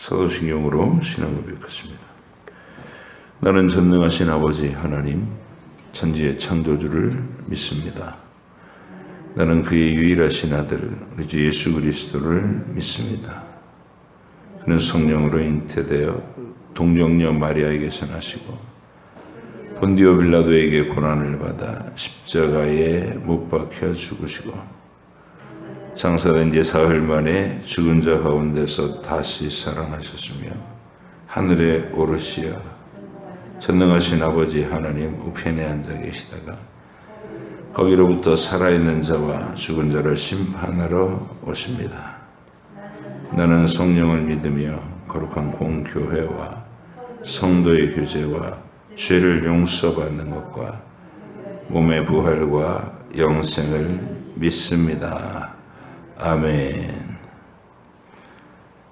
사도신경으로 신앙 고백했습니다. 나는 전능하신 아버지 하나님, 천지의 창조주를 믿습니다. 나는 그의 유일하신 아들 우리 주 예수 그리스도를 믿습니다. 그는 성령으로 잉태되어 동정녀 마리아에게서 나시고 본디오 빌라도에게 고난을 받아 십자가에 못 박혀 죽으시고 장사된 지 사흘 만에 죽은 자 가운데서 다시 살아나셨으며 하늘에 오르시어 전능하신 아버지 하나님 우편에 앉아 계시다가 거기로부터 살아있는 자와 죽은 자를 심판하러 오십니다. 나는 성령을 믿으며 거룩한 공교회와 성도의 교제와 죄를 용서받는 것과 몸의 부활과 영생을 믿습니다. 아멘.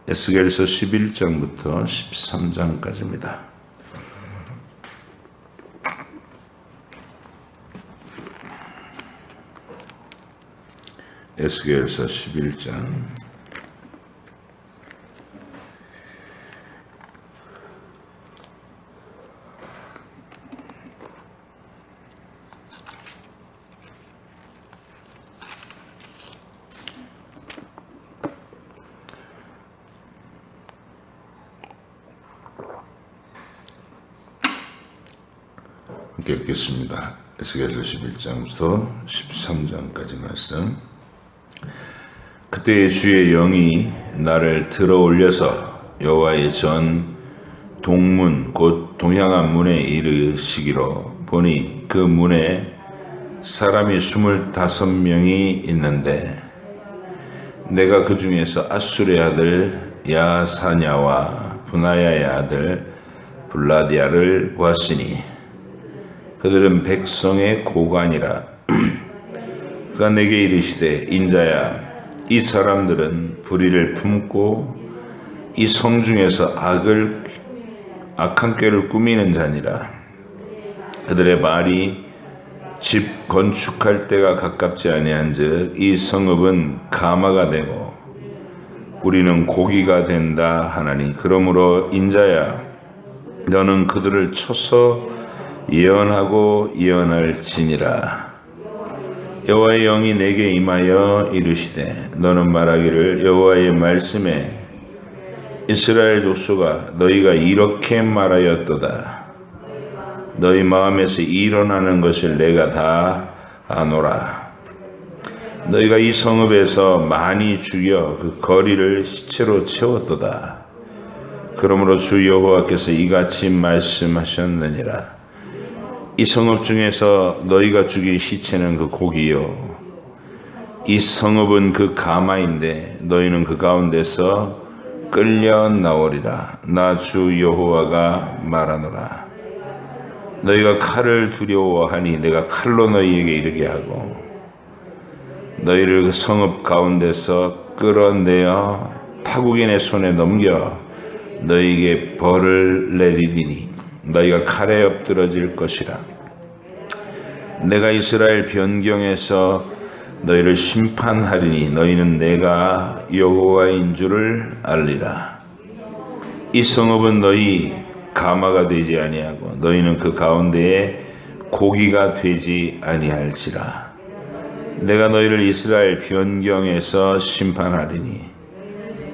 에스겔서 11장부터 13장까지입니다. 에스겔서 11장 함께 읽겠습니다. 에스겔서 11장부터 13장까지 말씀. 그때 주의 영이 나를 들어 올려서 여호와의 전 동문 곧 동향한 문에 이르시기로 보니 그 문에 사람이 25명이 있는데 내가 그 중에서 아술의 아들 야사냐와 분하야의 아들 블라디아를 보았으니 그들은 백성의 고관이라. 그가 내게 이르시되 인자야, 이 사람들은 불의를 품고 이 성 중에서 악한 꾀를 꾸미는 자니라. 그들의 말이 집 건축할 때가 가깝지 아니한즉 이 성읍은 가마가 되고 우리는 고기가 된다 하나니. 그러므로 인자야, 너는 그들을 쳐서 예언하고 예언할지니라. 여호와의 영이 내게 임하여 이르시되 너는 말하기를 여호와의 말씀에 이스라엘 족속아, 너희가 이렇게 말하였도다. 너희 마음에서 일어나는 것을 내가 다 아노라. 너희가 이 성읍에서 많이 죽여 그 거리를 시체로 채웠도다. 그러므로 주 여호와께서 이같이 말씀하셨느니라. 이 성읍 중에서 너희가 죽인 시체는 그 고기요, 이 성읍은 그 가마인데 너희는 그 가운데서 끌려 나오리라. 나 주 여호와가 말하노라. 너희가 칼을 두려워하니 내가 칼로 너희에게 이르게 하고 너희를 그 성읍 가운데서 끌어내어 타국인의 손에 넘겨 너희에게 벌을 내리리니 너희가 칼에 엎드러질 것이라. 내가 이스라엘 변경에서 너희를 심판하리니 너희는 내가 여호와인 줄을 알리라. 이 성읍은 너희 가마가 되지 아니하고 너희는 그 가운데에 고기가 되지 아니할지라. 내가 너희를 이스라엘 변경에서 심판하리니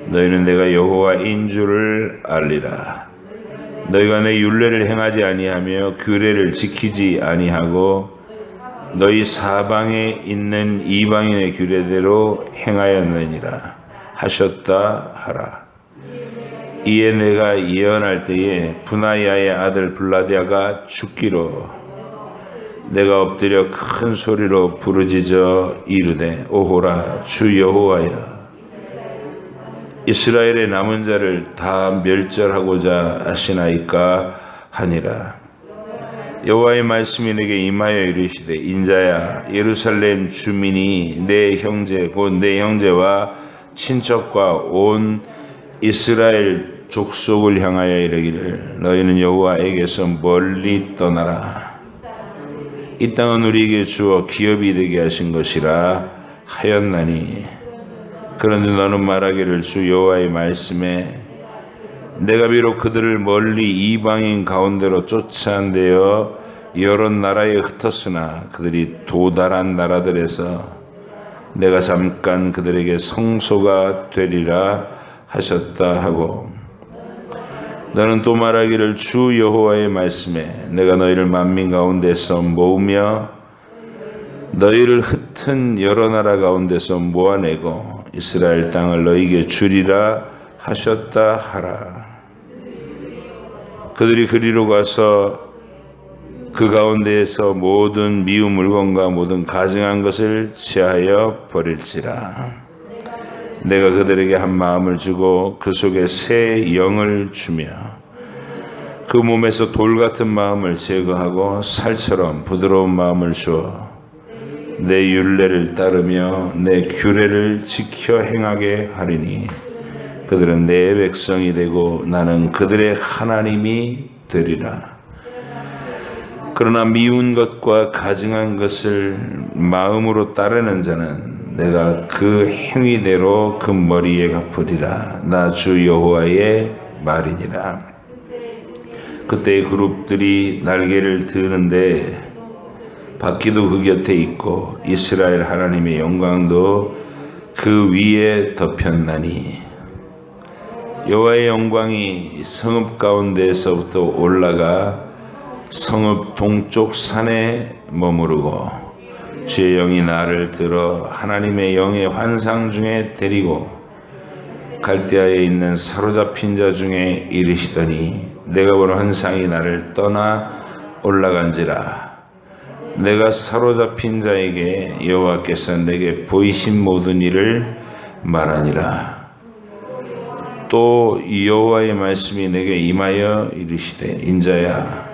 너희는 내가 여호와인 줄을 알리라. 너희가 내 율례를 행하지 아니하며 규례를 지키지 아니하고 너희 사방에 있는 이방인의 규례대로 행하였느니라 하셨다 하라. 이에 내가 예언할 때에 분하야의 아들 블라디아가 죽기로 내가 엎드려 큰 소리로 부르짖어 이르되 오호라, 주 여호와여, 이스라엘의 남은 자를 다 멸절하고자 하시나이까 하니라. 여호와의 말씀이 내게 임하여 이르시되 인자야, 예루살렘 주민이 내 형제 곧 내 형제와 친척과 온 이스라엘 족속을 향하여 이르기를 너희는 여호와에게서 멀리 떠나라. 이 땅은 우리에게 주어 기업이 되게 하신 것이라 하였나니 그런데 너는 말하기를 주 여호와의 말씀에 내가 비록 그들을 멀리 이방인 가운데로 쫓아내어 여러 나라에 흩었으나 그들이 도달한 나라들에서 내가 잠깐 그들에게 성소가 되리라 하셨다 하고, 너는 또 말하기를 주 여호와의 말씀에 내가 너희를 만민 가운데서 모으며 너희를 흩은 여러 나라 가운데서 모아내고 이스라엘 땅을 너희에게 주리라 하셨다 하라. 그들이 그리로 가서 그 가운데에서 모든 미운 물건과 모든 가증한 것을 제하여 버릴지라. 내가 그들에게 한 마음을 주고 그 속에 새 영을 주며 그 몸에서 돌 같은 마음을 제거하고 살처럼 부드러운 마음을 주어 내 율례를 따르며 내 규례를 지켜 행하게 하리니 그들은 내 백성이 되고 나는 그들의 하나님이 되리라. 그러나 미운 것과 가증한 것을 마음으로 따르는 자는 내가 그 행위대로 그 머리에 갚으리라. 나 주 여호와의 말이니라. 그때 그룹들이 날개를 드는데 바퀴도 그 곁에 있고 이스라엘 하나님의 영광도 그 위에 덮였나니 여호와의 영광이 성읍 가운데에서부터 올라가 성읍 동쪽 산에 머무르고 주의 영이 나를 들어 하나님의 영의 환상 중에 데리고 갈대아에 있는 사로잡힌 자 중에 이르시더니 내가 본 환상이 나를 떠나 올라간지라. 내가 사로잡힌 자에게 여호와께서 내게 보이신 모든 일을 말하니라. 또 여호와의 말씀이 내게 임하여 이르시되 인자야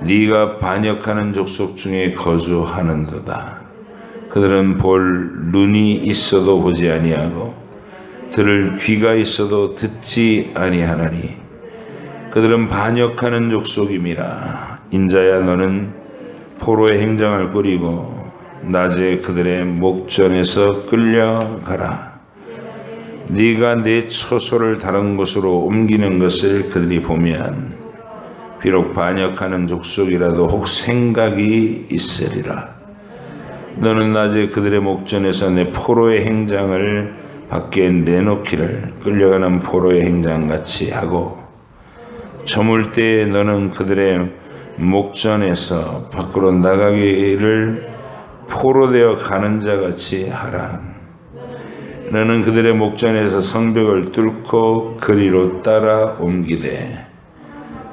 네가 반역하는 족속 중에 거주하는도다. 그들은 볼 눈이 있어도 보지 아니하고 들을 귀가 있어도 듣지 아니하나니 그들은 반역하는 족속임이라. 인자야 너는 포로의 행장을 꾸리고 낮에 그들의 목전에서 끌려가라. 네가 내 처소를 다른 곳으로 옮기는 것을 그들이 보면 비록 반역하는 족속이라도 혹 생각이 있으리라. 너는 낮에 그들의 목전에서 내 포로의 행장을 밖에 내놓기를 끌려가는 포로의 행장같이 하고 저물 때에 너는 그들의 목전에서 밖으로 나가기를 포로되어 가는 자같이 하라. 너는 그들의 목전에서 성벽을 뚫고 그리로 따라 옮기되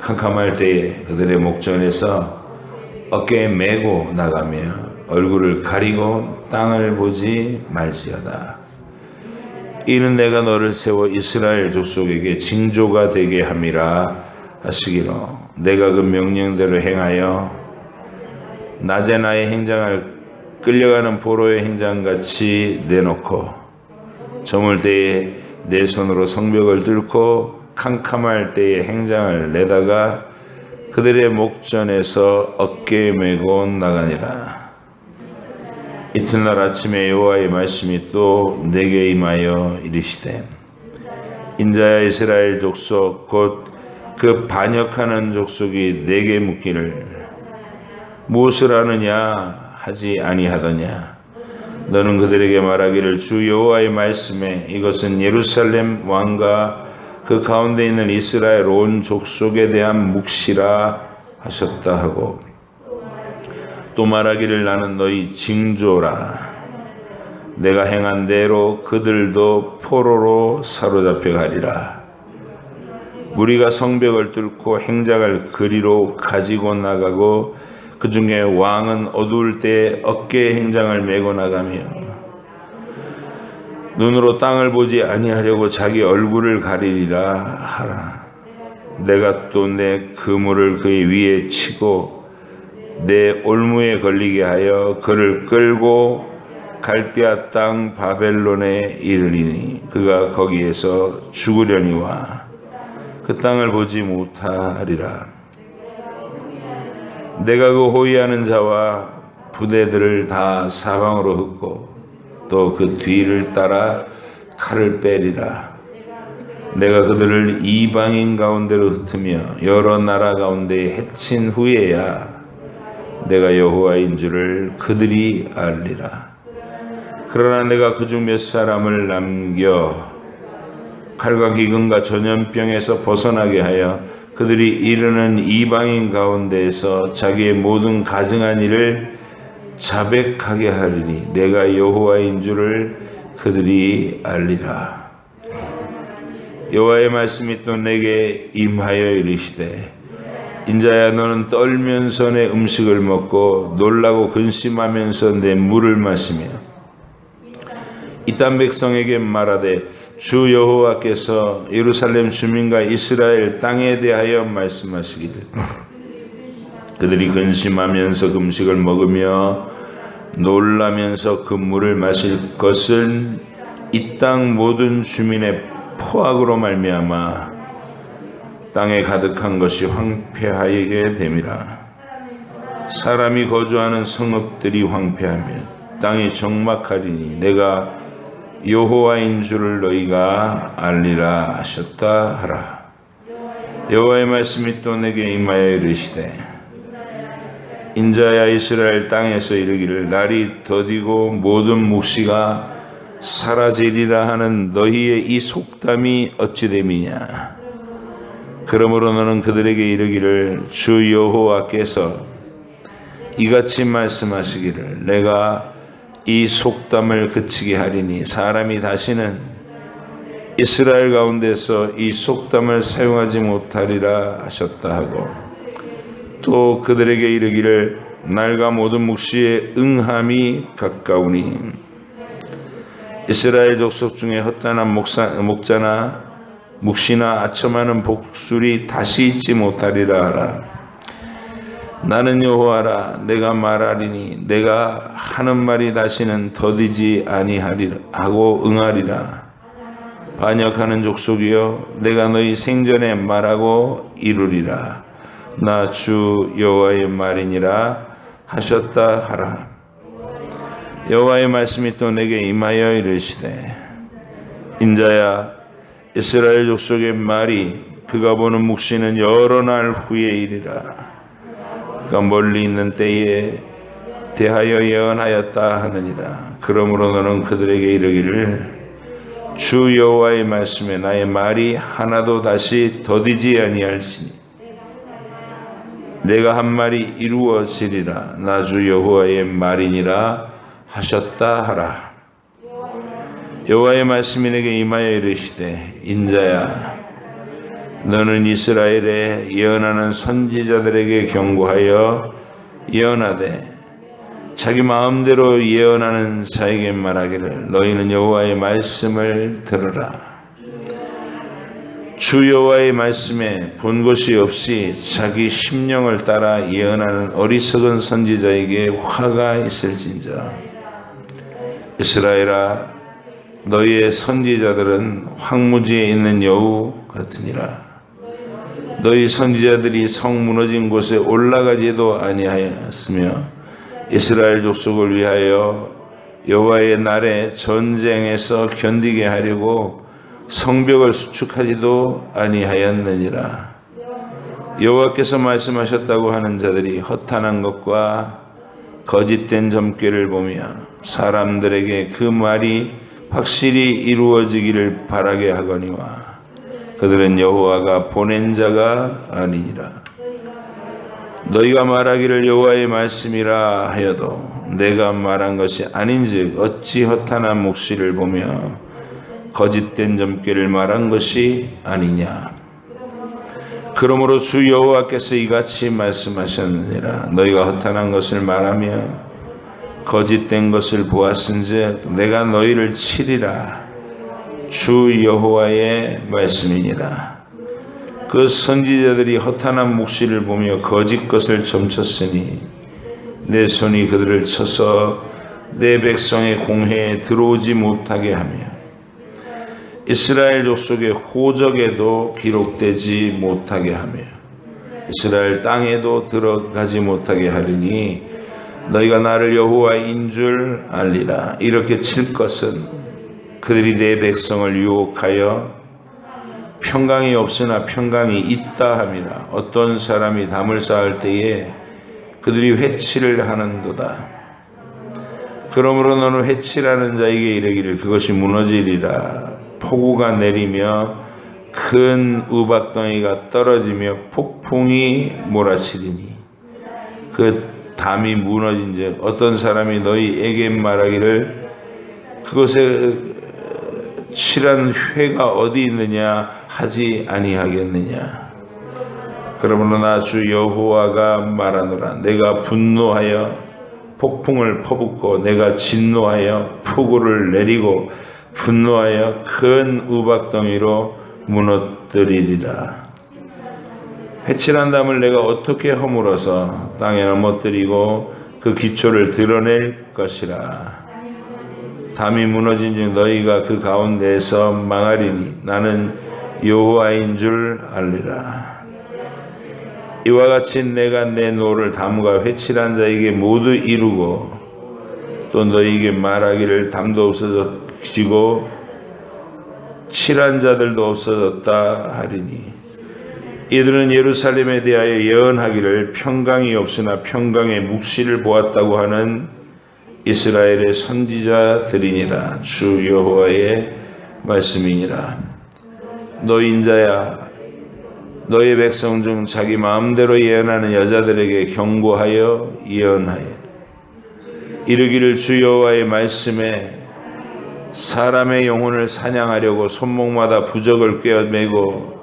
캄캄할 때에 그들의 목전에서 어깨에 메고 나가며 얼굴을 가리고 땅을 보지 말지어다. 이는 내가 너를 세워 이스라엘 족속에게 징조가 되게 함이라 하시기로 내가 그 명령대로 행하여 낮에 나의 행장을 끌려가는 포로의 행장같이 내놓고 저물 때에 내 손으로 성벽을 뚫고 캄캄할 때에 행장을 내다가 그들의 목전에서 어깨에 메고 나가니라. 이튿날 아침에 여호와의 말씀이 또 내게 임하여 이르시되 인자야 이스라엘 족속 곧 그 반역하는 족속이 내게 묻기를 무엇을 하느냐 하지 아니하더냐. 너는 그들에게 말하기를 주 여호와의 말씀에 이것은 예루살렘 왕과 그 가운데 있는 이스라엘 온 족속에 대한 묵시라 하셨다 하고 또 말하기를 나는 너희 징조라. 내가 행한 대로 그들도 포로로 사로잡혀 가리라. 무리가 성벽을 뚫고 행장을 그리로 가지고 나가고 그 중에 왕은 어두울 때 어깨에 행장을 메고 나가며 눈으로 땅을 보지 아니하려고 자기 얼굴을 가리리라 하라. 내가 또 내 그물을 그의 위에 치고 내 올무에 걸리게 하여 그를 끌고 갈대아 땅 바벨론에 이르리니 그가 거기에서 죽으려니와 그 땅을 보지 못하리라. 내가 그 호위하는 자와 부대들을 다 사방으로 흩고 또 그 뒤를 따라 칼을 빼리라. 내가 그들을 이방인 가운데로 흩으며 여러 나라 가운데 해친 후에야 내가 여호와인 줄을 그들이 알리라. 그러나 내가 그중 몇 사람을 남겨 칼과 기근과 전염병에서 벗어나게 하여 그들이 이르는 이방인 가운데에서 자기의 모든 가증한 일을 자백하게 하리니 내가 여호와인 줄을 그들이 알리라. 여호와의 말씀이 또 내게 임하여 이르시되 인자야 너는 떨면서 내 음식을 먹고 놀라고 근심하면서 내 물을 마시며 이 땅 백성에게 말하되 주 여호와께서 예루살렘 주민과 이스라엘 땅에 대하여 말씀하시기를 그들이 근심하면서 그 음식을 먹으며 놀라면서 그 물을 마실 것은 이 땅 모든 주민의 포악으로 말미암아 땅에 가득한 것이 황폐하게 됨이라. 사람이 거주하는 성읍들이 황폐하며 땅이 적막하리니 내가 여호와인 줄을 너희가 알리라 하셨다 하라. 여호와의 말씀이 또 내게 임하여 이르시되 인자야 이스라엘 땅에서 이르기를 날이 더디고 모든 묵시가 사라지리라 하는 너희의 이 속담이 어찌 됨이냐. 그러므로 너는 그들에게 이르기를 주 여호와께서 이같이 말씀하시기를 내가 이 속담을 그치게 하리니 사람이 다시는 이스라엘 가운데서 이 속담을 사용하지 못하리라 하셨다 하고 또 그들에게 이르기를 날과 모든 묵시의 응함이 가까우니 이스라엘 족속 중에 헛단한 목자나 묵시나 아첨하는 복술이 다시 있지 못하리라 하라. 나는 여호와라. 내가 말하리니 내가 하는 말이 다시는 더디지 아니하리라 하고 응하리라. 반역하는 족속이여 내가 너희 생전에 말하고 이루리라. 나 주 여호와의 말이니라 하셨다 하라. 여호와의 말씀이 또 내게 임하여 이르시되 인자야 이스라엘 족속의 말이 그가 보는 묵시는 여러 날 후에 이르리라. 그가 멀리 있는 때에 대하여 예언하였다 하느니라. 그러므로 너는 그들에게 이르기를 주 여호와의 말씀에 나의 말이 하나도 다시 더디지 아니할지니 내가 한 말이 이루어지리라. 나 주 여호와의 말이니라 하셨다 하라. 여호와의 말씀이 내게 임하여 이르시되 인자야 너는 이스라엘에 예언하는 선지자들에게 경고하여 예언하되 자기 마음대로 예언하는 자에게 말하기를 너희는 여호와의 말씀을 들으라. 주 여호와의 말씀에 본 것이 없이 자기 심령을 따라 예언하는 어리석은 선지자에게 화가 있을진저. 이스라엘아 너희의 선지자들은 황무지에 있는 여우 같으니라. 너희 선지자들이 성 무너진 곳에 올라가지도 아니하였으며 이스라엘 족속을 위하여 여호와의 날에 전쟁에서 견디게 하려고 성벽을 수축하지도 아니하였느니라. 여호와께서 말씀하셨다고 하는 자들이 허탄한 것과 거짓된 점괘를 보며 사람들에게 그 말이 확실히 이루어지기를 바라게 하거니와 그들은 여호와가 보낸 자가 아니니라. 너희가 말하기를 여호와의 말씀이라 하여도 내가 말한 것이 아닌즉 어찌 허탄한 묵시를 보며 거짓된 점괘를 말한 것이 아니냐. 그러므로 주 여호와께서 이같이 말씀하셨느니라. 너희가 허탄한 것을 말하며 거짓된 것을 보았은즉 내가 너희를 치리라. 주 여호와의 말씀이니라. 그 선지자들이 허탄한 묵시를 보며 거짓 것을 점쳤으니 내 손이 그들을 쳐서 내 백성의 공회에 들어오지 못하게 하며 이스라엘 족속의 호적에도 기록되지 못하게 하며 이스라엘 땅에도 들어가지 못하게 하리니 너희가 나를 여호와인 줄 알리라. 이렇게 칠 것은 그들이 내 백성을 유혹하여 평강이 없으나 평강이 있다 함이라. 어떤 사람이 담을 쌓을 때에 그들이 회치를 하는도다. 그러므로 너는 회치라는 자에게 이르기를 그것이 무너지리라. 폭우가 내리며 큰 우박덩이가 떨어지며 폭풍이 몰아치리니 그 담이 무너진즉 어떤 사람이 너희에게 말하기를 그것에 칠한 회가 어디 있느냐 하지 아니하겠느냐. 그러므로 나 주 여호와가 말하노라. 내가 분노하여 폭풍을 퍼붓고 내가 진노하여 폭우를 내리고 분노하여 큰 우박덩이로 무너뜨리리라. 회칠한 담을 내가 어떻게 허물어서 땅에 넘어뜨리고 그 기초를 드러낼 것이라. 담이 무너진 즉 너희가 그 가운데에서 망하리니 나는 여호와인 줄 알리라. 이와 같이 내가 내 노를 담과 회칠한 자에게 모두 이루고 또 너희에게 말하기를 담도 없어지고 칠한 자들도 없어졌다 하리니 이들은 예루살렘에 대하여 예언하기를 평강이 없으나 평강의 묵시를 보았다고 하는 이스라엘의 선지자들이니라. 주 여호와의 말씀이니라. 너 인자야, 너의 백성 중 자기 마음대로 예언하는 여자들에게 경고하여 예언하여 이르기를 주 여호와의 말씀에 사람의 영혼을 사냥하려고 손목마다 부적을 꿰매고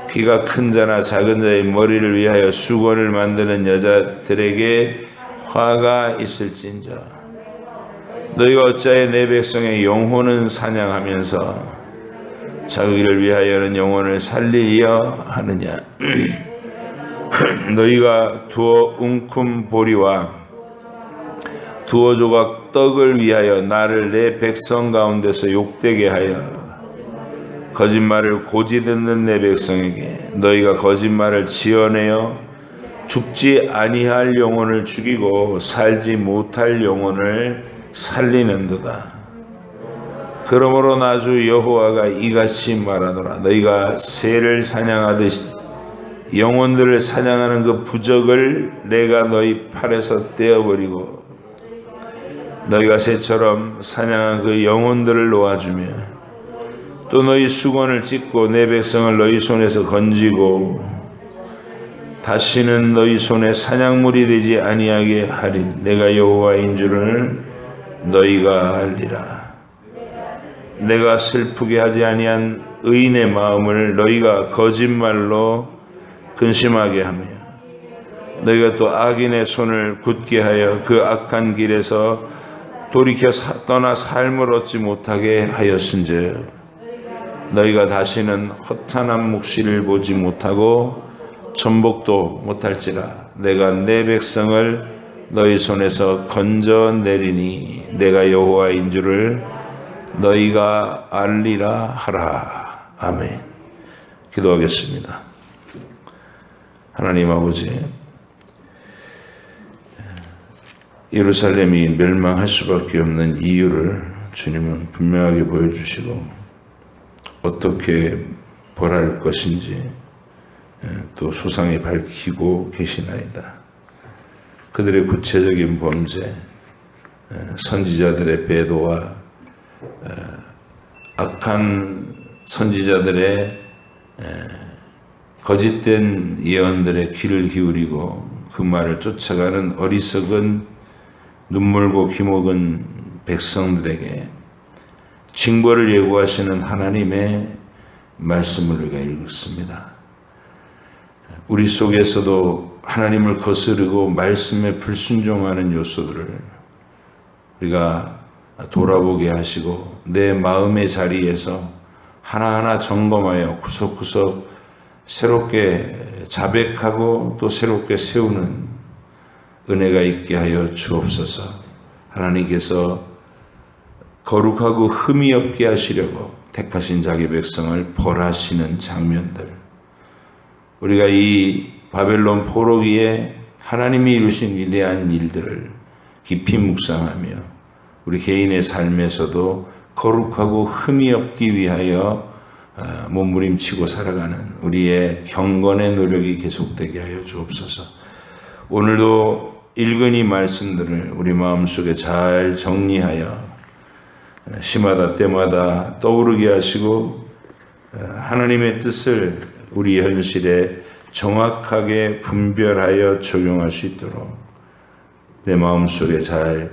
귀가 큰 자나 작은 자의 머리를 위하여 수건을 만드는 여자들에게 화가 있을진저. 너희가 어찌하여 내 백성의 영혼은 사냥하면서 자기를 위하여는 영혼을 살리려 하느냐. 너희가 두어 웅큼 보리와 두어 조각 떡을 위하여 나를 내 백성 가운데서 욕되게 하여 거짓말을 고지 듣는 내 백성에게 너희가 거짓말을 지어내어 죽지 아니할 영혼을 죽이고 살지 못할 영혼을 살리는도다. 그러므로 나 주 여호와가 이같이 말하노라. 너희가 새를 사냥하듯이 영혼들을 사냥하는 그 부적을 내가 너희 팔에서 떼어버리고 너희가 새처럼 사냥한 그 영혼들을 놓아주며 또 너희 수건을 찢고 내 백성을 너희 손에서 건지고 다시는 너희 손에 사냥물이 되지 아니하게 하리. 내가 여호와인 줄을 너희가 알리라. 내가 슬프게 하지 아니한 의인의 마음을 너희가 거짓말로 근심하게 하며 너희가 또 악인의 손을 굳게 하여 그 악한 길에서 돌이켜 떠나 삶을 얻지 못하게 하였은즉 너희가 다시는 허탄한 묵시를 보지 못하고 전복도 못할지라. 내가 내 백성을 너희 손에서 건져내리니 내가 여호와인 줄을 너희가 알리라 하라. 아멘. 기도하겠습니다. 하나님 아버지, 예루살렘이 멸망할 수밖에 없는 이유를 주님은 분명하게 보여주시고 어떻게 벌할 것인지 또 소상히 밝히고 계시나이다. 그들의 구체적인 범죄, 선지자들의 배도와 악한 선지자들의 거짓된 예언들의 귀를 기울이고 그 말을 쫓아가는 어리석은 눈물고 귀먹은 백성들에게 징벌을 예고하시는 하나님의 말씀을 우리가 읽었습니다. 우리 속에서도 하나님을 거스르고 말씀에 불순종하는 요소들을 우리가 돌아보게 하시고 내 마음의 자리에서 하나하나 점검하여 구석구석 새롭게 자백하고 또 새롭게 세우는 은혜가 있게 하여 주옵소서. 하나님께서 거룩하고 흠이 없게 하시려고 택하신 자기 백성을 벌하시는 장면들, 우리가 이 바벨론 포로 위에 하나님이 이루신 위대한 일들을 깊이 묵상하며 우리 개인의 삶에서도 거룩하고 흠이 없기 위하여 몸부림치고 살아가는 우리의 경건의 노력이 계속되게 하여 주옵소서. 오늘도 읽은 이 말씀들을 우리 마음속에 잘 정리하여 시마다 때마다 떠오르게 하시고 하나님의 뜻을 우리 현실에 정확하게 분별하여 적용할 수 있도록 내 마음속에 잘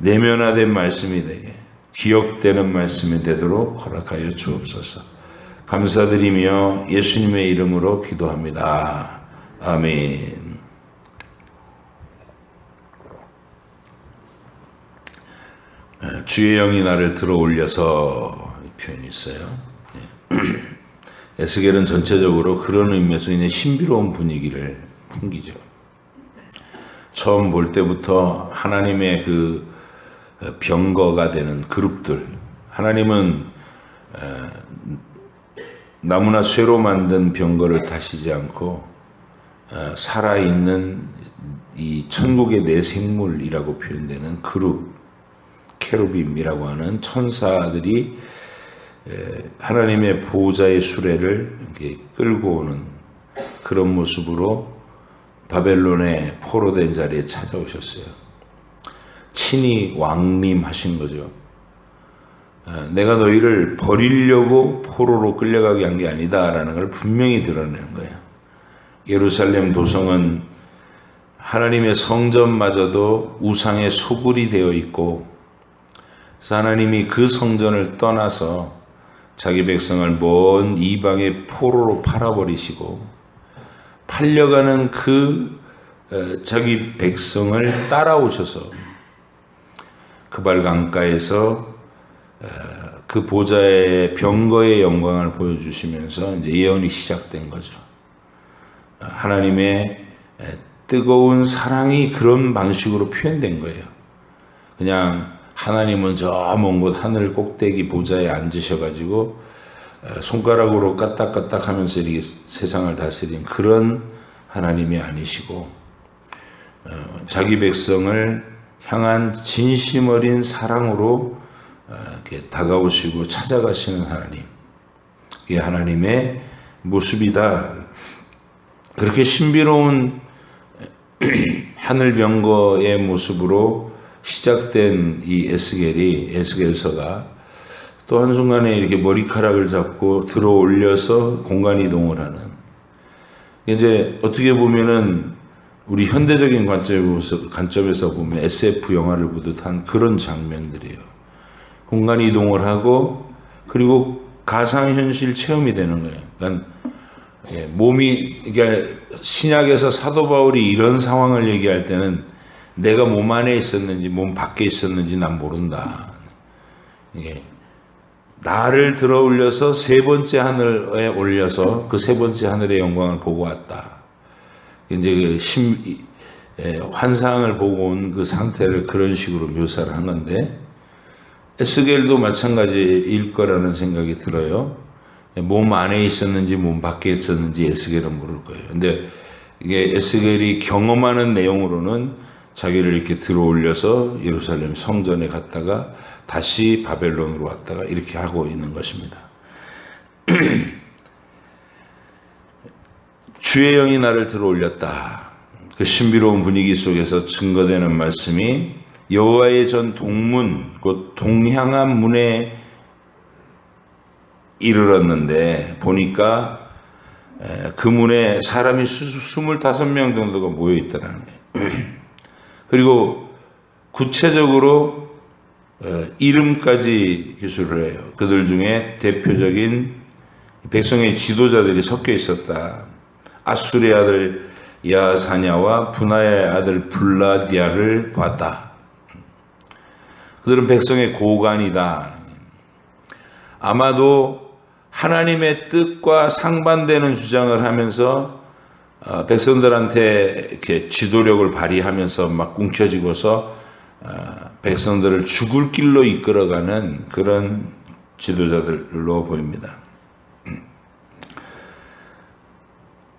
내면화된 말씀이 되게 기억되는 말씀이 되도록 허락하여 주옵소서. 감사드리며 예수님의 이름으로 기도합니다. 아멘. 주의 영이 나를 들어올려서 표현이 있어요. 에스겔은 전체적으로 그런 의미에서 있는 신비로운 분위기를 풍기죠. 처음 볼 때부터 하나님의 그 병거가 되는 그룹들, 하나님은 나무나 쇠로 만든 병거를 타시지 않고 살아있는 이 천국의 내 생물이라고 표현되는 그룹, 케루빔이라고 하는 천사들이 하나님의 보호자의 수레를 이렇게 끌고 오는 그런 모습으로 바벨론의 포로된 자리에 찾아오셨어요. 친히 왕림하신 거죠. 내가 너희를 버리려고 포로로 끌려가게 한 게 아니다라는 걸 분명히 드러내는 거예요. 예루살렘 도성은 하나님의 성전마저도 우상의 소굴이 되어 있고, 그래서 하나님이 그 성전을 떠나서 자기 백성을 먼 이방의 포로로 팔아버리시고, 팔려가는 그 자기 백성을 따라오셔서 그발 강가에서 그 보좌의 병거의 영광을 보여주시면서 이제 예언이 시작된 거죠. 하나님의 뜨거운 사랑이 그런 방식으로 표현된 거예요. 그냥 하나님은 저 먼 곳 하늘 꼭대기 보좌에 앉으셔가지고 손가락으로 까딱까딱 하면서 이렇게 세상을 다스린 그런 하나님이 아니시고, 자기 백성을 향한 진심 어린 사랑으로 이렇게 다가오시고 찾아가시는 하나님, 이게 하나님의 모습이다. 그렇게 신비로운 하늘 병거의 모습으로 시작된 이 에스겔서가 또 한순간에 이렇게 머리카락을 잡고 들어 올려서 공간 이동을 하는, 이제 어떻게 보면은 우리 현대적인 관점에서 보면 SF 영화를 보듯 한 그런 장면들이에요. 공간 이동을 하고 그리고 가상현실 체험이 되는 거예요. 그러니까 몸이, 그러니까 신약에서 사도 바울이 이런 상황을 얘기할 때는 내가 몸 안에 있었는지 몸 밖에 있었는지 난 모른다. 이게 나를 들어 올려서 세 번째 하늘에 올려서 그 세 번째 하늘의 영광을 보고 왔다. 이제 그 환상을 보고 온 그 상태를 그런 식으로 묘사를 한 건데, 에스겔도 마찬가지일 거라는 생각이 들어요. 몸 안에 있었는지 몸 밖에 있었는지 에스겔은 모를 거예요. 근데 이게 에스겔이 경험하는 내용으로는 자기를 이렇게 들어 올려서 예루살렘 성전에 갔다가 다시 바벨론으로 왔다가 이렇게 하고 있는 것입니다. 주의 영이 나를 들어 올렸다. 그 신비로운 분위기 속에서 증거되는 말씀이 여호와의 전 동문, 곧 동향한 문에 이르렀는데 보니까 그 문에 사람이 25명 정도가 모여 있더라는 거예요. 그리고 구체적으로 이름까지 기술을 해요. 그들 중에 대표적인 백성의 지도자들이 섞여 있었다. 아수르의 아들 야사냐와 분하의 아들 블라디아를 봤다. 그들은 백성의 고관이다. 아마도 하나님의 뜻과 상반되는 주장을 하면서 백성들한테 이렇게 지도력을 발휘하면서 막 움켜쥐고서 백성들을 죽을 길로 이끌어가는 그런 지도자들로 보입니다.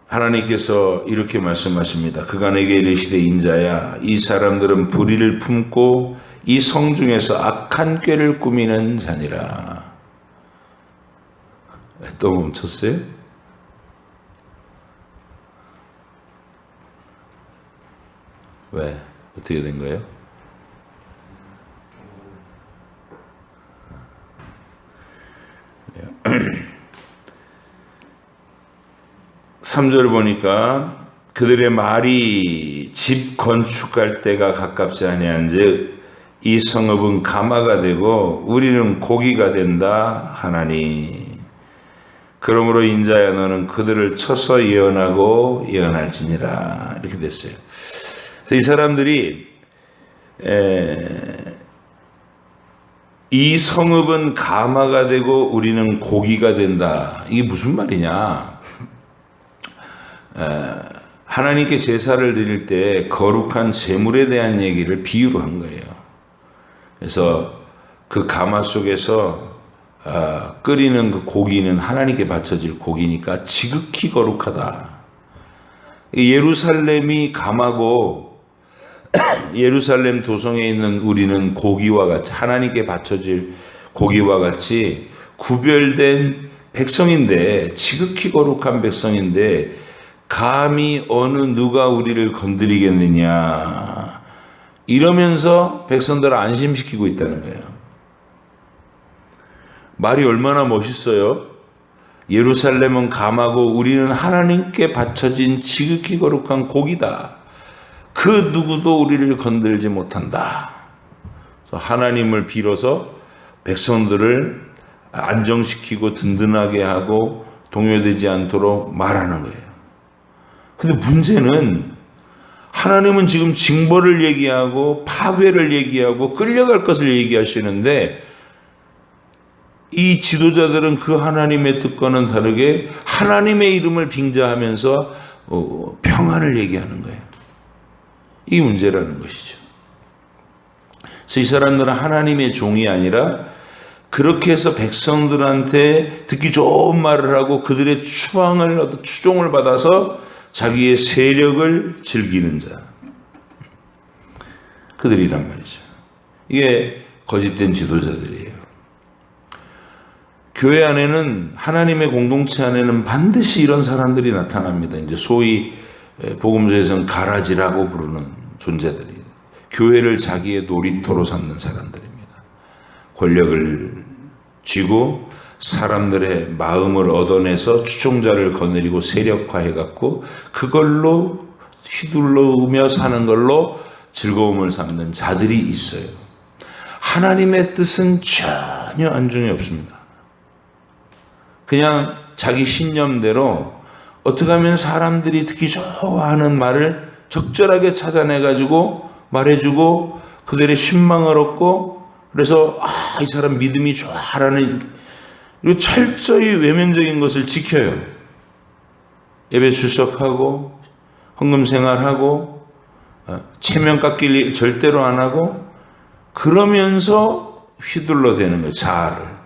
하나님께서 이렇게 말씀하십니다. 그가 내게 이르시되 인자야, 이 사람들은 불의를 품고 이 성중에서 악한 꾀를 꾸미는 자니라. 또 멈췄어요? 왜? 어떻게 된 거예요? 3절 보니까 그들의 말이 집 건축할 때가 가깝지 아니한즉 이 성읍은 가마가 되고 우리는 고기가 된다 하나니 그러므로 인자야 너는 그들을 쳐서 예언하고 예언할지니라 이렇게 됐어요. 그래서 이 사람들이 이 성읍은 가마가 되고 우리는 고기가 된다. 이게 무슨 말이냐? 하나님께 제사를 드릴 때 거룩한 제물에 대한 얘기를 비유로 한 거예요. 그래서 그 가마 속에서 끓이는 그 고기는 하나님께 바쳐질 고기니까 지극히 거룩하다. 예루살렘이 가마고 예루살렘 도성에 있는 우리는 고기와 같이 하나님께 바쳐질 고기와 같이 구별된 백성인데 지극히 거룩한 백성인데 감히 어느 누가 우리를 건드리겠느냐 이러면서 백성들을 안심시키고 있다는 거예요. 말이 얼마나 멋있어요. 예루살렘은 감하고 우리는 하나님께 바쳐진 지극히 거룩한 고기다. 그 누구도 우리를 건들지 못한다. 하나님을 빌어서 백성들을 안정시키고 든든하게 하고 동요되지 않도록 말하는 거예요. 근데 문제는 하나님은 지금 징벌을 얘기하고 파괴를 얘기하고 끌려갈 것을 얘기하시는데 이 지도자들은 그 하나님의 뜻과는 다르게 하나님의 이름을 빙자하면서 평안을 얘기하는 거예요. 이 문제라는 것이죠. 그래서 이 사람들은 하나님의 종이 아니라 그렇게 해서 백성들한테 듣기 좋은 말을 하고 그들의 추종을 받아서 자기의 세력을 즐기는 자. 그들이란 말이죠. 이게 거짓된 지도자들이에요. 교회 안에는 하나님의 공동체 안에는 반드시 이런 사람들이 나타납니다. 이제 소위 복음서에서는 가라지라고 부르는 존재들이 교회를 자기의 놀이터로 삼는 사람들입니다. 권력을 쥐고 사람들의 마음을 얻어내서 추종자를 거느리고 세력화해갖고 그걸로 휘둘르며 사는 걸로 즐거움을 삼는 자들이 있어요. 하나님의 뜻은 전혀 안중에 없습니다. 그냥 자기 신념대로 어떻게 하면 사람들이 듣기 좋아하는 말을 적절하게 찾아내가지고 말해주고 그들의 신망을 얻고 그래서 이 사람 믿음이 좋아라는 그리고 철저히 외면적인 것을 지켜요. 예배 출석하고 헌금 생활하고 체면 깎일 일 절대로 안 하고 그러면서 휘둘러 대는 거예요. 자아를.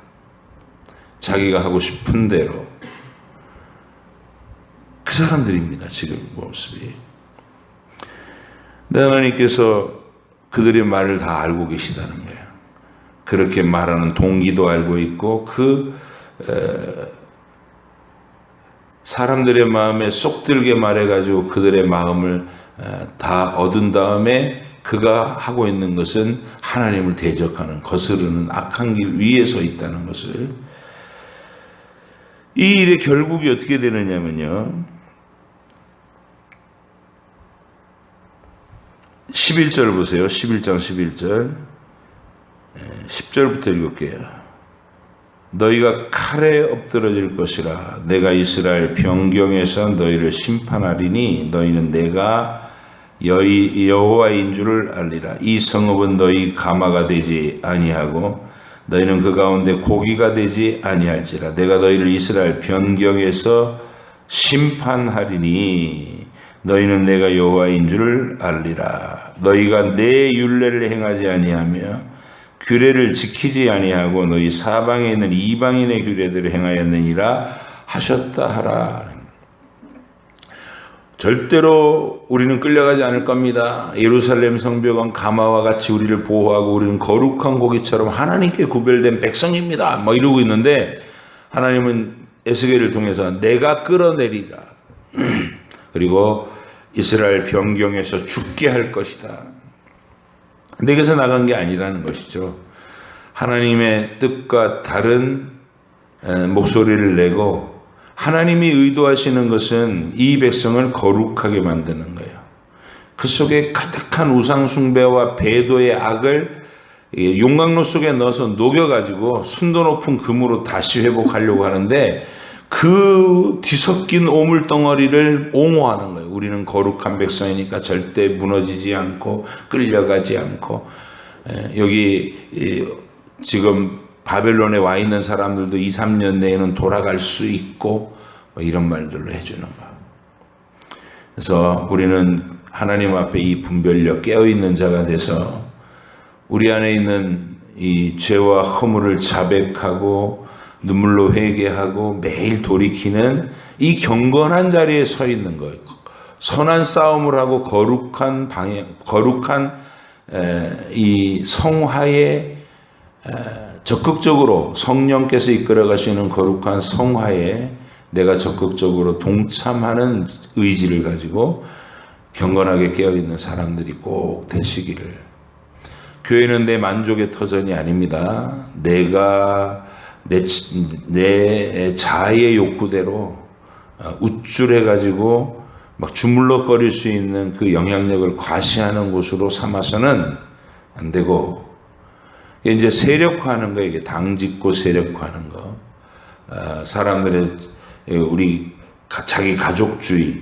자기가 하고 싶은 대로. 그 사람들입니다. 지금 모습이. 하나님께서 그들의 말을 다 알고 계시다는 거예요. 그렇게 말하는 동기도 알고 있고 사람들의 마음에 쏙 들게 말해가지고 그들의 마음을 다 얻은 다음에 그가 하고 있는 것은 하나님을 대적하는 거스르는 악한 길 위에 서 있다는 것을 이 일의 결국이 어떻게 되느냐면요 11절 보세요. 11장 11절 10절부터 읽을게요. 너희가 칼에 엎드러질 것이라 내가 이스라엘 변경에서 너희를 심판하리니 너희는 내가 여호와인 줄을 알리라. 이 성읍은 너희 가마가 되지 아니하고 너희는 그 가운데 고기가 되지 아니할지라. 내가 너희를 이스라엘 변경에서 심판하리니 너희는 내가 여호와인 줄을 알리라. 너희가 내 율례를 행하지 아니하며 규례를 지키지 아니하고 너희 사방에 있는 이방인의 규례들을 행하였느니라 하셨다 하라. 절대로 우리는 끌려가지 않을 겁니다. 예루살렘 성벽은 가마와 같이 우리를 보호하고 우리는 거룩한 고기처럼 하나님께 구별된 백성입니다. 이러고 있는데 하나님은 에스겔을 통해서 내가 끌어내리라. 그리고 이스라엘 변경에서 죽게 할 것이다. 내게서 나간 게 아니라는 것이죠. 하나님의 뜻과 다른 목소리를 내고 하나님이 의도하시는 것은 이 백성을 거룩하게 만드는 거예요. 그 속에 가득한 우상 숭배와 배도의 악을 용광로 속에 넣어서 녹여가지고 순도 높은 금으로 다시 회복하려고 하는데 그 뒤섞인 오물 덩어리를 옹호하는 거예요. 우리는 거룩한 백성이니까 절대 무너지지 않고 끌려가지 않고, 여기 지금 바벨론에 와 있는 사람들도 2, 3년 내에는 돌아갈 수 있고 이런 말들로 해주는 거예요. 그래서 우리는 하나님 앞에 이 분별력 깨어있는 자가 돼서 우리 안에 있는 이 죄와 허물을 자백하고 눈물로 회개하고 매일 돌이키는 이 경건한 자리에 서 있는 거예요. 선한 싸움을 하고 거룩한 이 성화에 적극적으로 성령께서 이끌어 가시는 거룩한 성화에 내가 적극적으로 동참하는 의지를 가지고 경건하게 깨어있는 사람들이 꼭 되시기를. 교회는 내 만족의 터전이 아닙니다. 내가 내 자아의 욕구대로 우쭐해가지고 막 주물럭거릴 수 있는 그 영향력을 과시하는 곳으로 삼아서는 안 되고, 이제 세력화하는 거예요. 이게 당짓고 세력화하는 거. 사람들의 우리 자기 가족주의,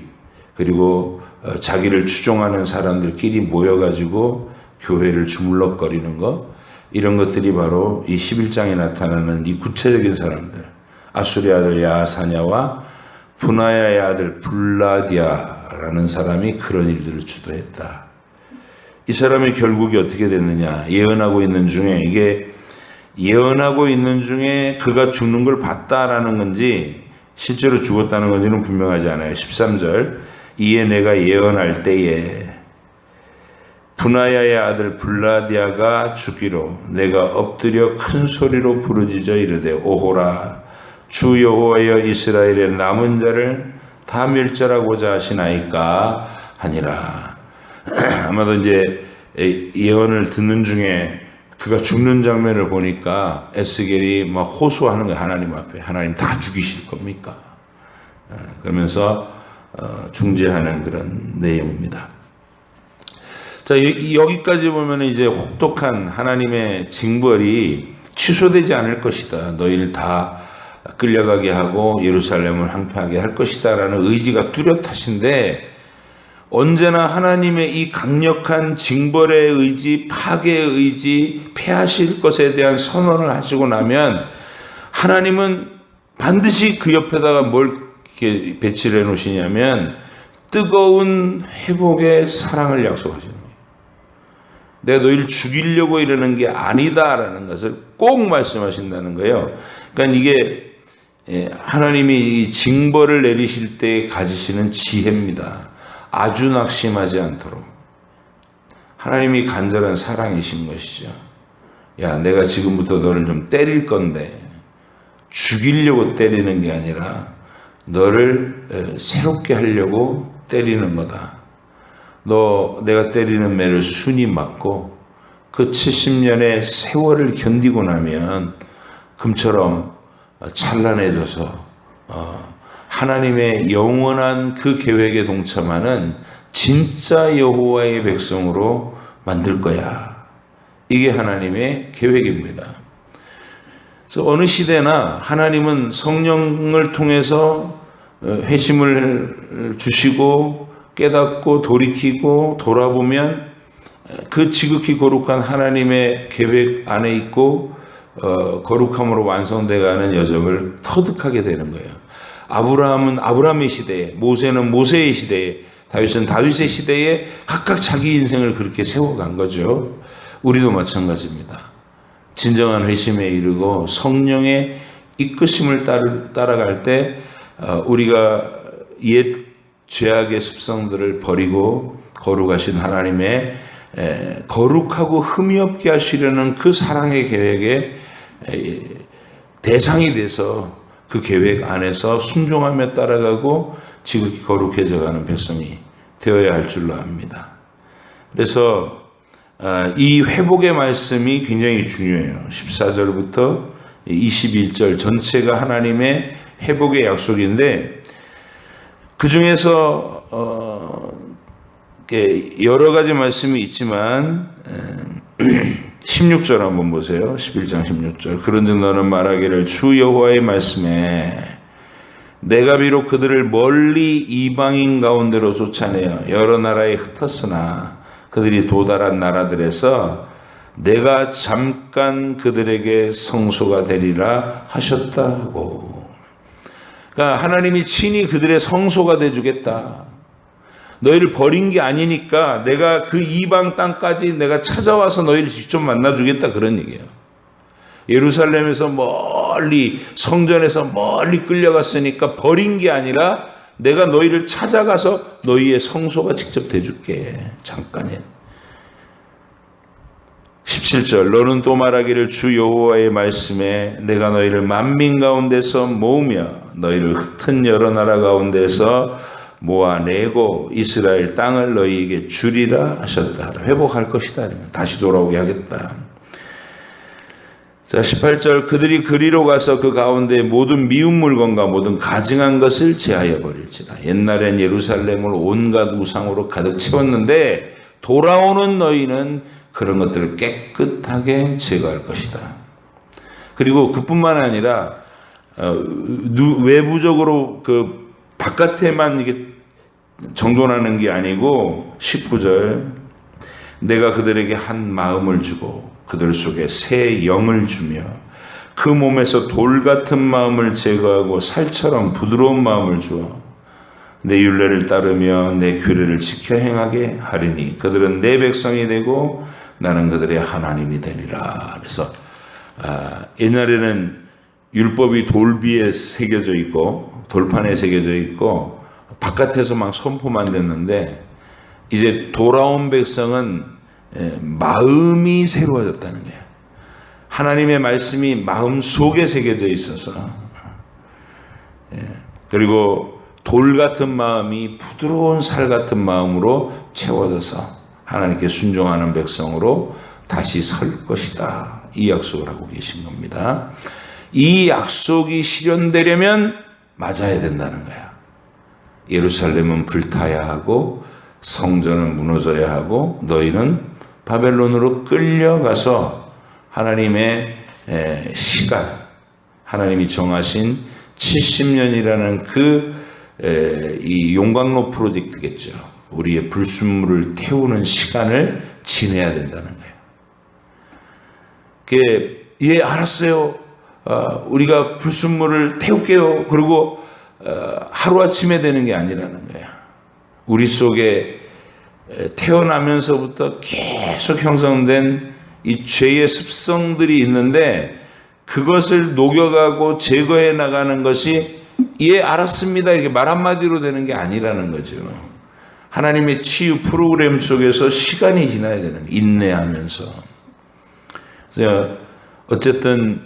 그리고 자기를 추종하는 사람들끼리 모여가지고 교회를 주물럭거리는 거, 이런 것들이 바로 이 11장에 나타나는 이 구체적인 사람들, 아수리 아들 야사냐와 분하야의 아들 블라디아라는 사람이 그런 일들을 주도했다. 이 사람의 결국이 어떻게 됐느냐? 예언하고 있는 중에 그가 죽는 걸 봤다라는 건지 실제로 죽었다는 건지는 분명하지 않아요. 13절, 이에 내가 예언할 때에 분하야의 아들 블라디아가 죽기로 내가 엎드려 큰 소리로 부르짖어 이르되 오호라 주 여호와여 이스라엘의 남은 자를 다 멸절하고자 하시나이까 하니라. 아마도 이제 예언을 듣는 중에 그가 죽는 장면을 보니까 에스겔이 막 호소하는 거예요. 하나님 앞에. 하나님 다 죽이실 겁니까? 그러면서 중재하는 그런 내용입니다. 자, 여기까지 보면 이제 혹독한 하나님의 징벌이 취소되지 않을 것이다. 너희를 다 끌려가게 하고 예루살렘을 항폐하게 할 것이다 라는 의지가 뚜렷하신데, 언제나 하나님의 이 강력한 징벌의 의지, 파괴의 의지, 패하실 것에 대한 선언을 하시고 나면 하나님은 반드시 그 옆에다가 뭘 이렇게 배치를 해 놓으시냐면 뜨거운 회복의 사랑을 약속하시는 거예요. 내가 너희를 죽이려고 이러는 게 아니다라는 것을 꼭 말씀하신다는 거예요. 그러니까 이게 하나님이 이 징벌을 내리실 때 가지시는 지혜입니다. 아주 낙심하지 않도록. 하나님이 간절한 사랑이신 것이죠. 야, 내가 지금부터 너를 좀 때릴 건데 죽이려고 때리는 게 아니라 너를 새롭게 하려고 때리는 거다. 너 내가 때리는 매를 순히 맞고 그 70년의 세월을 견디고 나면 금처럼 찬란해져서 하나님의 영원한 그 계획에 동참하는 진짜 여호와의 백성으로 만들 거야. 이게 하나님의 계획입니다. 그래서 어느 시대나 하나님은 성령을 통해서 회심을 주시고 깨닫고 돌이키고 돌아보면 그 지극히 거룩한 하나님의 계획 안에 있고 거룩함으로 완성돼가는 여정을 터득하게 되는 거예요. 아브라함은 아브라함의 시대에, 모세는 모세의 시대에, 다윗은 다윗의 시대에 각각 자기 인생을 그렇게 세워간 거죠. 우리도 마찬가지입니다. 진정한 회심에 이르고 성령의 이끄심을 따라갈 때 우리가 옛 죄악의 습성들을 버리고 거룩하신 하나님의 거룩하고 흠이 없게 하시려는 그 사랑의 계획에 대상이 돼서 그 계획 안에서 순종하며 따라가고 지극히 거룩해져가는 백성이 되어야 할 줄로 압니다. 그래서 이 회복의 말씀이 굉장히 중요해요. 14절부터 21절 전체가 하나님의 회복의 약속인데 그 중에서 여러 가지 말씀이 있지만 16절 한번 보세요. 11장 16절. 그런즉 너는 말하기를 주 여호와의 말씀에 내가 비록 그들을 멀리 이방인 가운데로 쫓아내어 여러 나라에 흩었으나 그들이 도달한 나라들에서 내가 잠깐 그들에게 성소가 되리라 하셨다고. 그러니까 하나님이 친히 그들의 성소가 돼주겠다. 너희를 버린 게 아니니까 내가 그 이방 땅까지 내가 찾아와서 너희를 직접 만나주겠다, 그런 얘기예요. 예루살렘에서 멀리, 성전에서 멀리 끌려갔으니까 버린 게 아니라 내가 너희를 찾아가서 너희의 성소가 직접 돼줄게. 잠깐에. 17절 너는 또 말하기를 주 여호와의 말씀에 내가 너희를 만민 가운데서 모으며 너희를 흩은 여러 나라 가운데서 모아내고 이스라엘 땅을 너희에게 주리라 하셨다. 회복할 것이다. 다시 돌아오게 하겠다. 자, 18절 그들이 그리로 가서 그 가운데 모든 미운 물건과 모든 가증한 것을 제하여 버릴지라. 옛날엔 예루살렘을 온갖 우상으로 가득 채웠는데 돌아오는 너희는 그런 것들을 깨끗하게 제거할 것이다. 그리고 그뿐만 아니라 외부적으로 그 바깥에만 이게 정돈하는 게 아니고 19절 내가 그들에게 한 마음을 주고 그들 속에 새 영을 주며 그 몸에서 돌 같은 마음을 제거하고 살처럼 부드러운 마음을 주어 내 율례를 따르며 내 규례를 지켜 행하게 하리니 그들은 내 백성이 되고 나는 그들의 하나님이 되리라. 그래서 옛날에는 율법이 돌비에 새겨져 있고 돌판에 새겨져 있고 바깥에서 막 선포만 됐는데 이제 돌아온 백성은 마음이 새로워졌다는 거예요. 하나님의 말씀이 마음 속에 새겨져 있어서 그리고 돌 같은 마음이 부드러운 살 같은 마음으로 채워져서 하나님께 순종하는 백성으로 다시 설 것이다. 이 약속을 하고 계신 겁니다. 이 약속이 실현되려면 맞아야 된다는 거야. 예루살렘은 불타야 하고 성전은 무너져야 하고 너희는 바벨론으로 끌려가서 하나님의 시간, 하나님이 정하신 70년이라는 이 용광로 프로젝트겠죠. 우리의 불순물을 태우는 시간을 지내야 된다는 거예요. 예, 알았어요. 우리가 불순물을 태울게요. 그리고 하루아침에 되는 게 아니라는 거야. 우리 속에 태어나면서부터 계속 형성된 이 죄의 습성들이 있는데 그것을 녹여가고 제거해 나가는 것이 예, 알았습니다. 이렇게 말 한마디로 되는 게 아니라는 거죠. 하나님의 치유 프로그램 속에서 시간이 지나야 되는 거예요. 인내하면서. 그래서 어쨌든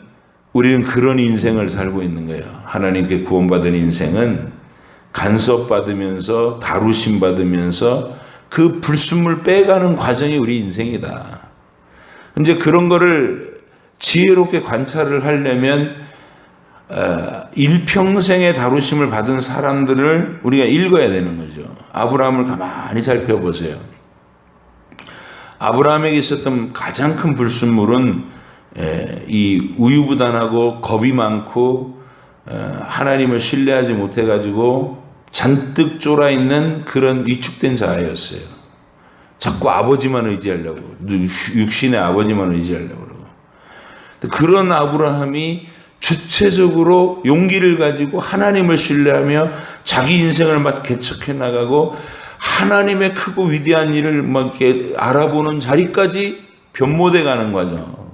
우리는 그런 인생을 살고 있는 거예요. 하나님께 구원받은 인생은 간섭받으면서 다루심 받으면서 그 불순물 빼가는 과정이 우리 인생이다. 이제 그런 거를 지혜롭게 관찰을 하려면 일평생의 다루심을 받은 사람들을 우리가 읽어야 되는 거죠. 아브라함을 가만히 살펴보세요. 아브라함에게 있었던 가장 큰 불순물은 이 우유부단하고 겁이 많고 하나님을 신뢰하지 못해가지고 잔뜩 쫄아있는 그런 위축된 자아였어요. 자꾸 아버지만 의지하려고, 육신의 아버지만 의지하려고 그러고. 그런 아브라함이 주체적으로 용기를 가지고 하나님을 신뢰하며 자기 인생을 막 개척해 나가고 하나님의 크고 위대한 일을 막 이렇게 알아보는 자리까지 변모돼 가는 과정.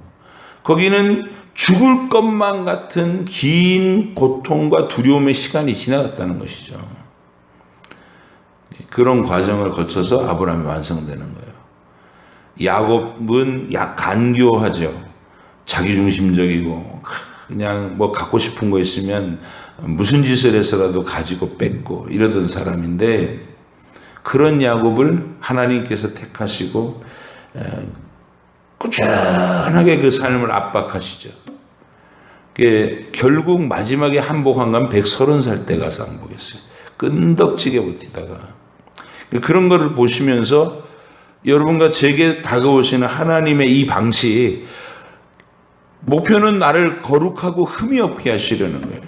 거기는 죽을 것만 같은 긴 고통과 두려움의 시간이 지나갔다는 것이죠. 그런 과정을 거쳐서 아브라함이 완성되는 거예요. 야곱은 간교하죠. 자기중심적이고 그냥 뭐 갖고 싶은 거 있으면 무슨 짓을 해서라도 가지고 뺏고 이러던 사람인데, 그런 야곱을 하나님께서 택하시고 꾸준하게 그 삶을 압박하시죠. 결국 마지막에 항복한 건 130살 때 가서 항복했어요. 끈덕지게 버티다가. 그런 거를 보시면서 여러분과 제게 다가오시는 하나님의 이 방식, 목표는 나를 거룩하고 흠이 없게 하시려는 거예요.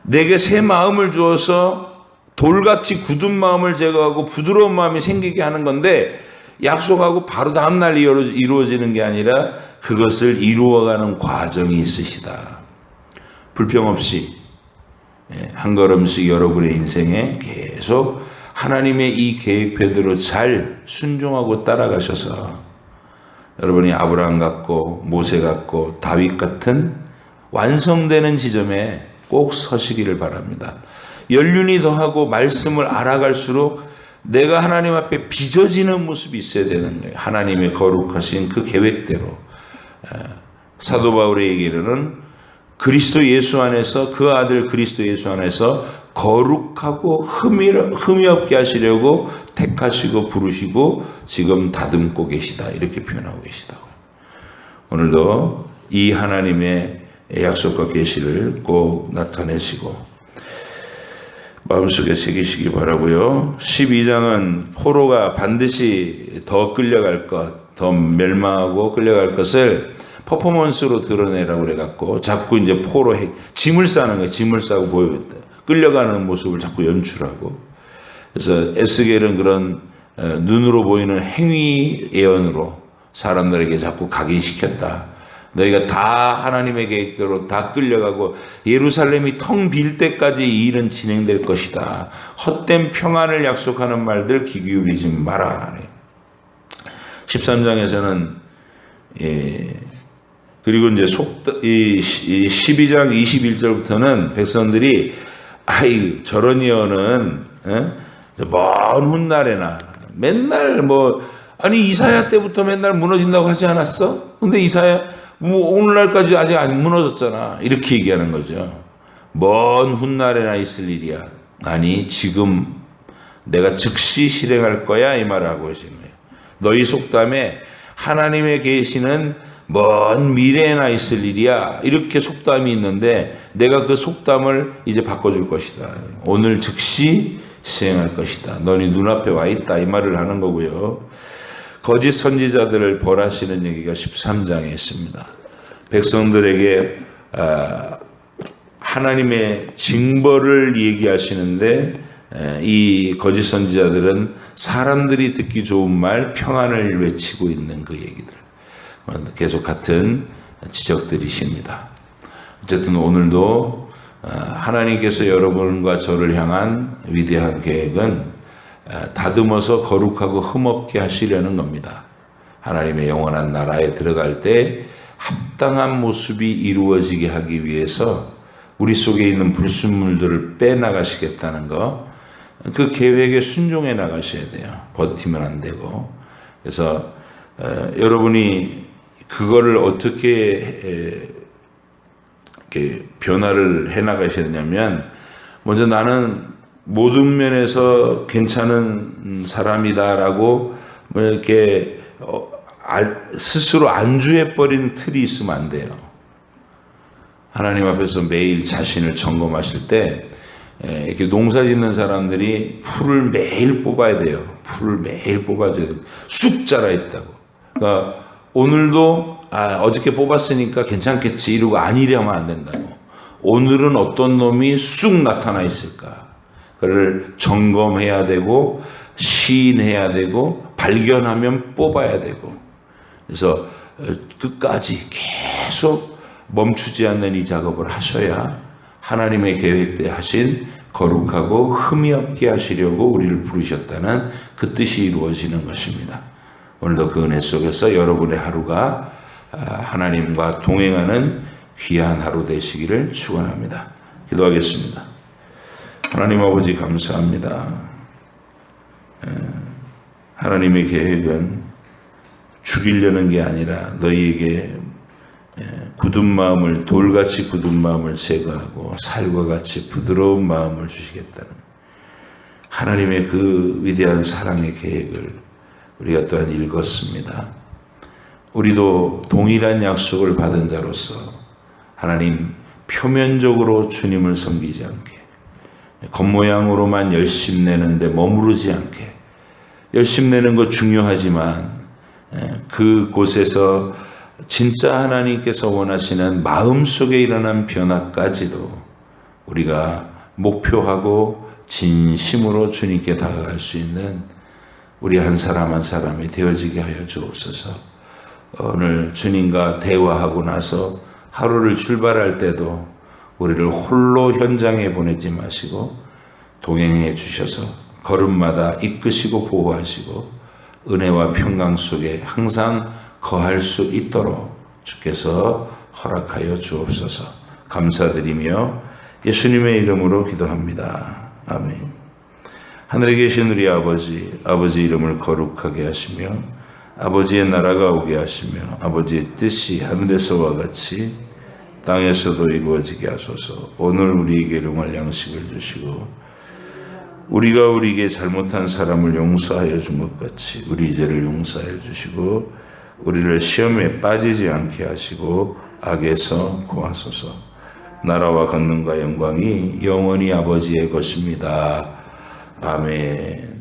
내게 새 마음을 주어서 돌같이 굳은 마음을 제거하고 부드러운 마음이 생기게 하는 건데, 약속하고 바로 다음날 이루어지는 게 아니라 그것을 이루어가는 과정이 있으시다. 불평 없이 한 걸음씩 여러분의 인생에 계속 하나님의 이 계획표대로 잘 순종하고 따라가셔서 여러분이 아브라함 같고 모세 같고 다윗 같은 완성되는 지점에 꼭 서시기를 바랍니다. 연륜이 더하고 말씀을 알아갈수록 내가 하나님 앞에 빚어지는 모습이 있어야 되는 거예요. 하나님의 거룩하신 그 계획대로. 사도 바울의 얘기로는 그리스도 예수 안에서, 그 아들 그리스도 예수 안에서 거룩하고 흠이 없게 하시려고 택하시고 부르시고 지금 다듬고 계시다, 이렇게 표현하고 계시다고요. 오늘도 이 하나님의 약속과 계시를 꼭 나타내시고 마음속에 새기시기 바라고요. 12장은 포로가 반드시 더 끌려갈 것, 더 멸망하고 끌려갈 것을 퍼포먼스로 드러내라고 그래갖고 자꾸 이제 짐을 싸는 거예요. 짐을 싸고 보여줬다. 끌려가는 모습을 자꾸 연출하고. 그래서 에스겔은 그런 눈으로 보이는 행위 예언으로 사람들에게 자꾸 각인시켰다. 너희가 다 하나님의 계획대로 다 끌려가고 예루살렘이 텅 빌 때까지 이 일은 진행될 것이다. 헛된 평안을 약속하는 말들 귀 기울이지 마라. 13장에서는 그리고 이제 12장 21절부터는 백성들이 저런 예언은 먼 훗날에나 맨날 이사야 때부터 맨날 무너진다고 하지 않았어? 근데 이사야 오늘날까지 아직 안 무너졌잖아. 이렇게 얘기하는 거죠. 먼 훗날에나 있을 일이야. 아니, 지금 내가 즉시 실행할 거야, 이 말을 하고 계시는 거예요. 너희 속담에 하나님의 계시는 먼 미래에나 있을 일이야, 이렇게 속담이 있는데 내가 그 속담을 이제 바꿔줄 것이다. 오늘 즉시 시행할 것이다. 너희 눈앞에 와 있다, 이 말을 하는 거고요. 거짓 선지자들을 벌하시는 얘기가 13장에 있습니다. 백성들에게 하나님의 징벌을 얘기하시는데, 이 거짓 선지자들은 사람들이 듣기 좋은 말, 평안을 외치고 있는 그 얘기들, 계속 같은 지적들이십니다. 어쨌든 오늘도 하나님께서 여러분과 저를 향한 위대한 계획은 다듬어서 거룩하고 흠없게 하시려는 겁니다. 하나님의 영원한 나라에 들어갈 때 합당한 모습이 이루어지게 하기 위해서 우리 속에 있는 불순물들을 빼나가시겠다는 거, 그 계획에 순종해 나가셔야 돼요. 버티면 안 되고. 그래서 여러분이 그거를 어떻게 변화를 해 나가셔야 되냐면, 먼저 나는 모든 면에서 괜찮은 사람이다라고 이렇게 스스로 안주해버린 틀이 있으면 안 돼요. 하나님 앞에서 매일 자신을 점검하실 때 이렇게 농사 짓는 사람들이 풀을 매일 뽑아야 돼요. 풀을 매일 뽑아줘야 돼요. 쑥 자라 있다고. 그러니까 오늘도 어저께 뽑았으니까 괜찮겠지 이러고 아니려면 안 된다고. 오늘은 어떤 놈이 쑥 나타나 있을까? 그를 점검해야 되고 시인해야 되고 발견하면 뽑아야 되고. 그래서 끝까지 계속 멈추지 않는 이 작업을 하셔야 하나님의 계획대로 하신 거룩하고 흠이 없게 하시려고 우리를 부르셨다는 그 뜻이 이루어지는 것입니다. 오늘도 그 은혜 속에서 여러분의 하루가 하나님과 동행하는 귀한 하루 되시기를 축원합니다. 기도하겠습니다. 하나님 아버지 감사합니다. 하나님의 계획은 죽이려는 게 아니라 너희에게 굳은 마음을, 돌같이 굳은 마음을 제거하고 살과 같이 부드러운 마음을 주시겠다는 하나님의 그 위대한 사랑의 계획을 우리가 또한 읽었습니다. 우리도 동일한 약속을 받은 자로서 하나님, 표면적으로 주님을 섬기지 않게, 겉모양으로만 열심 내는데 머무르지 않게, 열심 내는 것 중요하지만 그곳에서 진짜 하나님께서 원하시는 마음속에 일어난 변화까지도 우리가 목표하고 진심으로 주님께 다가갈 수 있는 우리 한 사람 한 사람이 되어지게 하여 주옵소서. 오늘 주님과 대화하고 나서 하루를 출발할 때도 우리를 홀로 현장에 보내지 마시고 동행해 주셔서 걸음마다 이끄시고 보호하시고 은혜와 평강 속에 항상 거할 수 있도록 주께서 허락하여 주옵소서. 감사드리며 예수님의 이름으로 기도합니다. 아멘. 하늘에 계신 우리 아버지, 아버지 이름을 거룩하게 하시며 아버지의 나라가 오게 하시며 아버지의 뜻이 하늘에서와 같이 땅에서도 이루어지게 하소서. 오늘 우리에게 일용할 양식을 주시고 우리가 우리에게 잘못한 사람을 용서하여 준 것 같이 우리 죄를 용서하여 주시고 우리를 시험에 빠지지 않게 하시고 악에서 구하소서. 나라와 권능과 영광이 영원히 아버지의 것입니다. 아멘.